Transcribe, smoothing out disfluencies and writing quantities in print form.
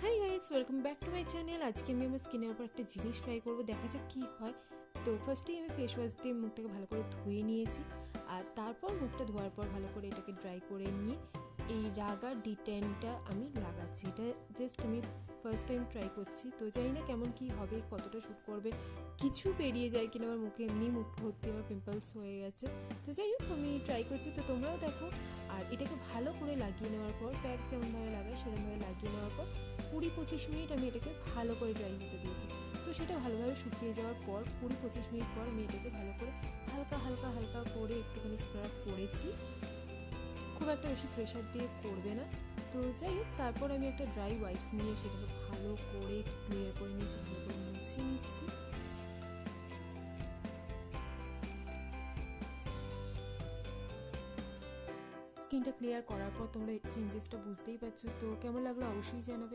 Hi guys, welcome back to my channel. আজকে আমি আমার স্কিনের উপর একটা জিনিস ট্রাই করবো, দেখা যাক কী হয়। তো ফার্স্টেই আমি ফেস ওয়াশ দিয়ে মুখটাকে ভালো করে ধুয়ে নিয়েছি, আর তারপর মুখটা ধোয়ার পর ভালো করে এটাকে ড্রাই করে নিয়ে এই রাগা ডিটেনটা আমি লাগাচ্ছি। এটা জাস্ট আমি ফার্স্ট টাইম ট্রাই করছি, তো জানি না কেমন কী হবে, কতটা শ্যুট করবে, কিছু বেরিয়ে যায় কিনা আমার মুখে। এমনি মুখ ভর্তি আমার পিম্পলস হয়ে গেছে। তো যাই হোক, আমি ট্রাই করছি, তো তোমরাও দেখো। আর এটাকে ভালো করে লাগিয়ে নেওয়ার পর, প্যাক যেমনভাবে লাগায় সেরকমভাবে লাগিয়ে নেওয়ার পর 20-25 মিনিট আমি এটাকে ভালো করে ড্রাই হতে দিয়েছি। তো সেটা ভালোভাবে শুকিয়ে যাওয়ার পর 20-25 মিনিট পর আমি এটাকে ভালো করে হালকা হালকা হালকা করে একটুখানি স্ক্রাব করেছি, খুব একটা বেশি প্রেশার দিয়ে করবে না। তো যাই হোক, তারপর আমি একটা ড্রাই ওয়াইপস নিয়ে সেটাকে ভালো করে ক্লিয়ার করে নিয়েছি, ভালো করে মুছে নিচ্ছি। স্কিনটা ক্লিয়ার করার পর তোমরা চেঞ্জেসটা বুঝতেই পারছো। তো কেমন লাগলো অবশ্যই জানাবে।